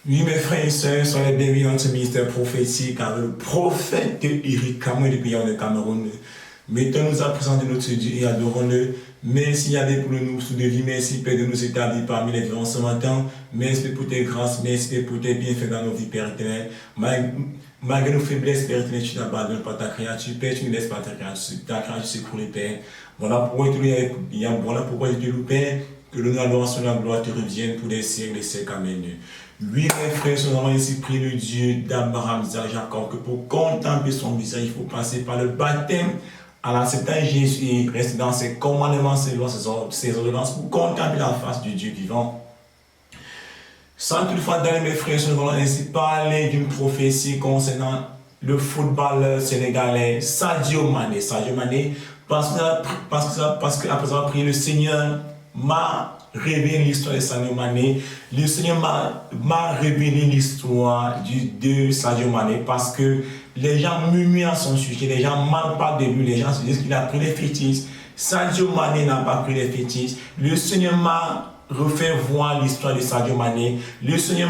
Oui, mes frères et sœurs, soyez les bienvenus dans ce ministère prophétique avec le prophète Eric Cameroun du pays de Cameroun. Mettons-nous à présenter notre Dieu et adorons-le. Merci Yahvé pour nous de vie, merci Père de nous établir parmi les vivants ce matin. Merci pour tes grâces, merci pour tes bienfaits dans nos vies, Père éternel. Malgré nos faiblesses, Père éternel, tu n'abandonnes pas ta créature, Père, tu ne laisses pas ta créature s'écrouler, Père. Voilà pourquoi tu es le Père, que l'honneur, l'adoration et la gloire te reviennent pour des siècles et des siècles. Amen. Lui, mes frères, nous avons ici pris le Dieu d'Abraham, Isaac, Jacob, que pour contempler son visage, il faut passer par le baptême en acceptant Jésus et rester dans ses commandements, ses lois, ses ordonnances pour contempler la face du Dieu vivant. Sans toutefois d'aller, mes frères, nous allons ainsi parler d'une prophétie concernant le footballeur sénégalais Sadio Mané. Sadio Mané, parce qu'après avoir prié, le Seigneur m'a révélé l'histoire de Sadio Mané. Le Seigneur m'a révélé l'histoire de Sadio Mané parce que les gens murmurent à son sujet, les gens mal parlent de lui, les gens se disent qu'il a pris les fétiches. Sadio Mané n'a pas pris les fétiches. Le Seigneur m'a refait voir l'histoire de Sadio Mané. Le Seigneur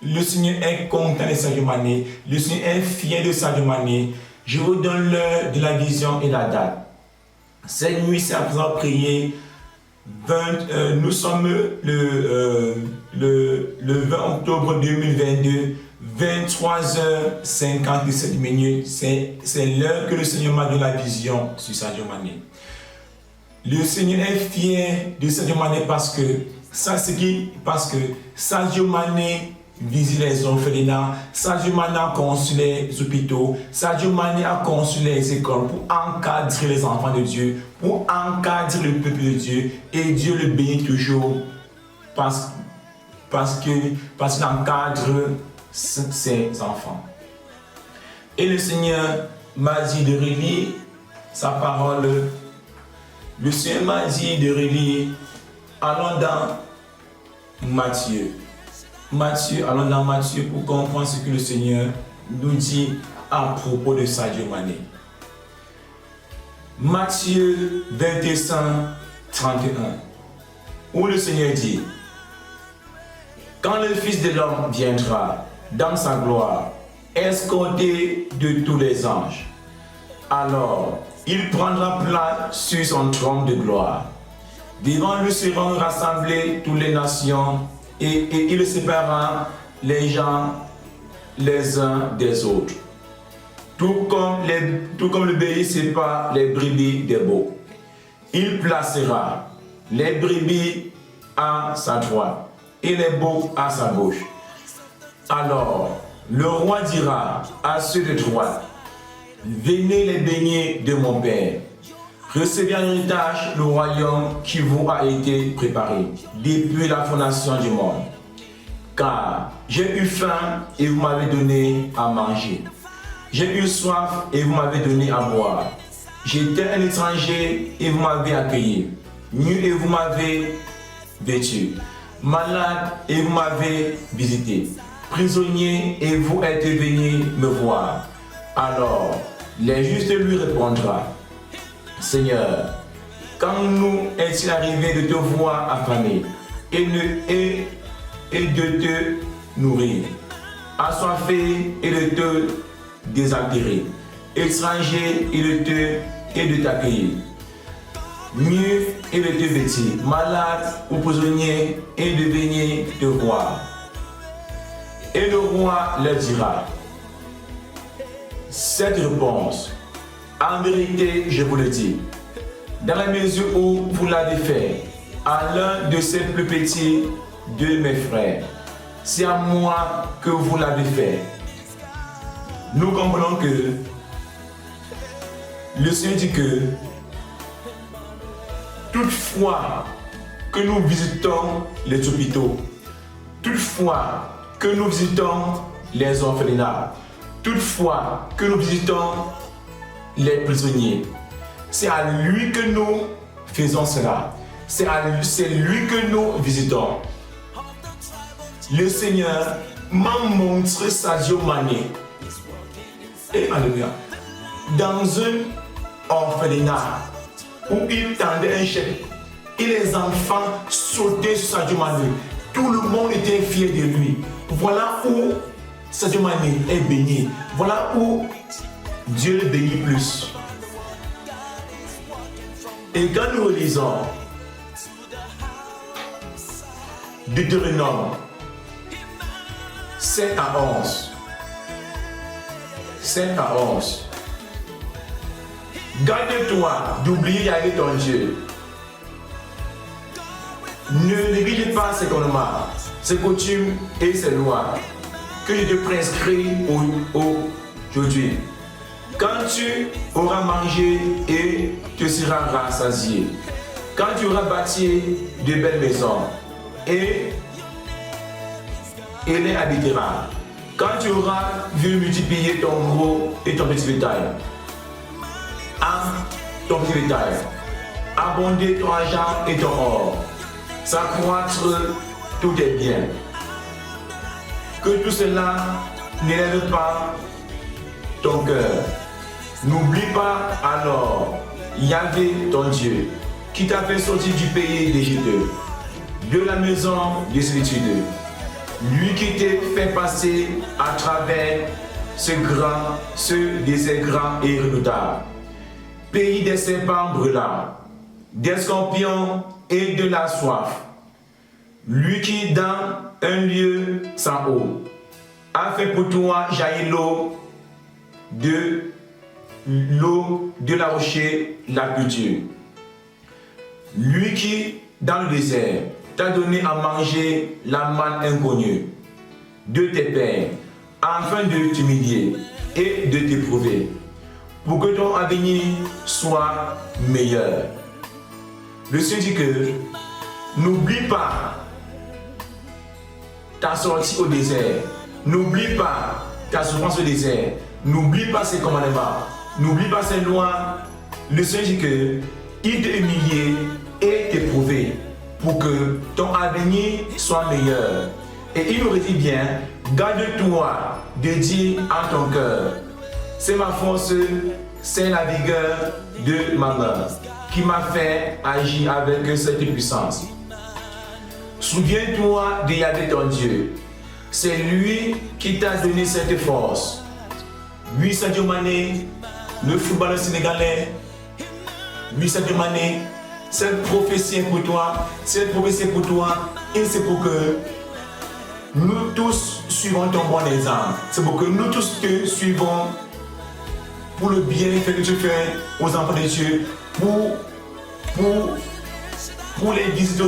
est content de Sadio Mané. Le Seigneur est fier de Sadio Mané. Je vous donne l'heure de la vision et la date. Cette nuit, c'est après avoir prié. Nous sommes le 20 octobre 2022, 23h57 minutes. C'est l'heure que le Seigneur m'a donné la vision sur Sadio Mané. Le Seigneur est fier de Sadio Mané parce que Sadio Mané visite les orphelinats, Sadio Mané a construit les hôpitaux, Sadio Mané a construit les écoles pour encadrer les enfants de Dieu, pour encadrer le peuple de Dieu, et Dieu le bénit toujours parce qu'il encadre ses enfants. Et le Seigneur m'a dit de relire sa parole. Le Seigneur m'a dit de relire. Allons dans Matthieu. Allons dans Matthieu pour comprendre ce que le Seigneur nous dit à propos de Sadio Mané. Matthieu 21, 31, où le Seigneur dit: quand le Fils de l'homme viendra dans sa gloire, escorté de tous les anges, alors il prendra place sur son trône de gloire. Devant lui seront rassemblées toutes les nations, et il séparera les gens les uns des autres, tout comme le bélier sépare les brebis des boucs. Il placera les brebis à sa droite et les boucs à sa gauche. Alors le roi dira à ceux de droite: venez les beignets de mon Père, recevez en héritage le royaume qui vous a été préparé depuis la fondation du monde. Car j'ai eu faim et vous m'avez donné à manger. J'ai eu soif et vous m'avez donné à boire. J'étais un étranger et vous m'avez accueilli. Nu et vous m'avez vêtu. Malade et vous m'avez visité. Prisonnier et vous êtes venus me voir. Alors les justes lui répondra: Seigneur, quand nous est-il arrivé de te voir affamé et de te nourrir, assoiffé et de te désaltérer, étranger et de t'accueillir, nu et de te vêtir, malade ou prisonnier et de venir te voir. Et le roi leur dira cette réponse: en vérité, je vous le dis, dans la mesure où vous l'avez fait à l'un de ces plus petits de mes frères, c'est à moi que vous l'avez fait. Nous comprenons que le Seigneur dit que toutefois que nous visitons les hôpitaux, toutefois que nous visitons les orphelinats, toutefois que nous visitons les prisonniers, c'est à lui que nous faisons cela. C'est lui que nous visitons. Le Seigneur m'a montré Sadio Mané, et alléluia, dans un orphelinat où il tendait un chèque et les enfants sautaient sur Sadio Mané. Tout le monde était fier de lui. voilà où Sadio Mané est béni. Voilà où Dieu le bénit plus. Et quand nous relisons Deutéronome 7 à 11, 7 à 11, garde-toi d'oublier Yahvé ton Dieu. Ne néglige pas ses commandements, ses coutumes et ses lois que je te prescris aujourd'hui. Quand tu auras mangé et tu seras rassasié, quand tu auras bâti de belles maisons et les habiteras, quand tu auras vu multiplier ton gros et ton petit bétail, abonder ton argent et ton or, s'accroître tous tes biens. Que tout cela n'élève pas ton cœur. N'oublie pas alors Yahvé ton Dieu, qui t'a fait sortir du pays d'Égypte, de la maison de servitude. Lui qui t'a fait passer à travers ce désert grand et redoutable, pays des serpents brûlants, des scorpions et de la soif. Lui qui, dans un lieu sans eau, a fait pour toi jaillir l'eau de la rocher la plus dure. Lui qui, dans le désert, t'a donné à manger la manne inconnue de tes pères, afin de t'humilier et de t'éprouver, pour que ton avenir soit meilleur. Le Seigneur dit que n'oublie pas ta sortie au désert, n'oublie pas ta souffrance au désert, n'oublie pas ses commandements, n'oublie pas ses lois. Le Seigneur dit que il t'a humilié et t'éprouvé pour que ton avenir soit meilleur. Et il nous dit bien, garde-toi de dire en ton cœur, c'est ma force, c'est la vigueur de ma main qui m'a fait agir avec cette puissance. Souviens-toi de Yahvé ton Dieu. C'est lui qui t'a donné cette force. Lui, Sadio Mané, le footballeur sénégalais. Lui, Sadio Mané, cette prophétie pour toi. Cette prophétie pour toi. Et c'est pour que nous tous suivons ton bon exemple. C'est pour que nous tous te suivons pour le bien que tu fais aux enfants de Dieu. Pour les visites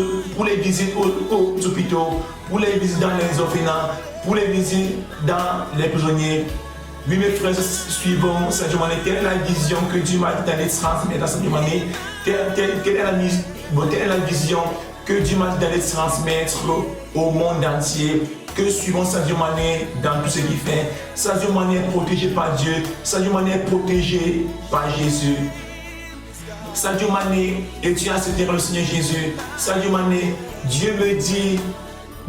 aux hôpitaux, pour les visites dans les orphelins, pour les visites dans les prisonniers. Oui, mes frères, suivons Sadio Mané. Telle est la vision que Dieu m'a dit d'aller transmettre à Sadio Mané. Telle est la vision que Dieu m'a dit d'aller transmettre au monde entier. Que suivons Sadio Mané dans tout ce qu'il fait. Sadio Mané est protégé par Dieu. Sadio Mané est protégé par Jésus. Sadio Mané, et tu as accepté le Seigneur Jésus. Sadio Mané, Dieu me dit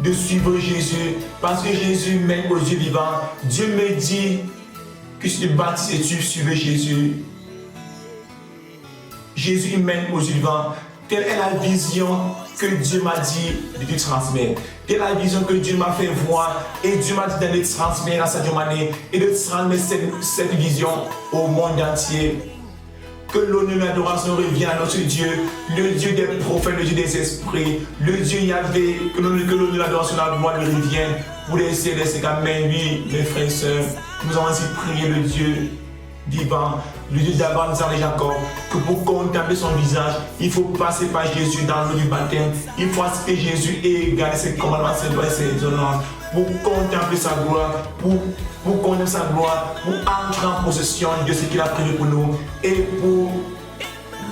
de suivre Jésus parce que Jésus mène au Dieu vivant. Dieu me dit que tu te baptises et tu suives Jésus. Jésus mène au Dieu vivant. Telle est la vision que Dieu m'a dit de te transmettre. Telle est la vision que Dieu m'a fait voir et Dieu m'a dit d'aller transmettre à Sadio Mané et de transmettre cette vision au monde entier. Que l'honneur et l'adoration reviennent à notre Dieu, le Dieu des prophètes, le Dieu des esprits, le Dieu Yahvé, que l'honneur et l'adoration et la gloire lui reviennent pour les cieux, les Amen. Oui, mes frères et sœurs, nous avons ainsi prié le Dieu divin, le Dieu d'Abraham, Isaac et Jacob, que pour contempler son visage, il faut passer par Jésus dans l'eau du baptême, il faut accepter Jésus et garder ses commandements, ses lois et ses ordonnances, pour contempler sa gloire, pour connaître sa gloire, pour entrer en possession de ce qu'il a prévu pour nous et pour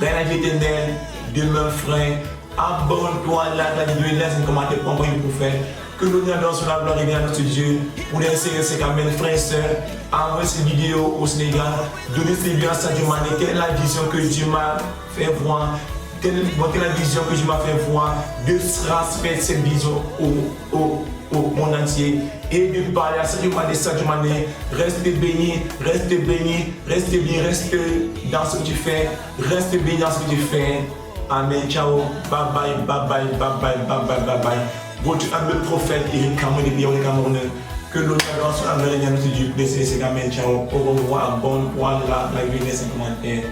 gagner la vie éternelle. Demain, frère, abonne-toi à la vidéo et laisse un commentaire pour envoyer pour faire. Que l'honneur dans la gloire revienne à notre Dieu. Pour les CRC Amen, frères et sœurs, envoyez cette vidéo au Sénégal, donnez cette vidéo à Sadio Mané. Quelle est la vision que Dieu m'a fait voir? Quelle est la vision que Dieu m'a fait voir de transmettre cette vision au monde entier et de parler à Sadio Mané, reste béni, reste béni, reste béni, reste dans ce que tu fais, reste béni dans ce que tu fais. Amen, ciao, bye bye, bye bye, bye bye, bye bye, bye bye. Votre le prophète Eric Cameron depuis on est Camerounais. Que l'audience américaine se dit, c'est quand même ciao. Au revoir, bon, voilà, like, les commentaires.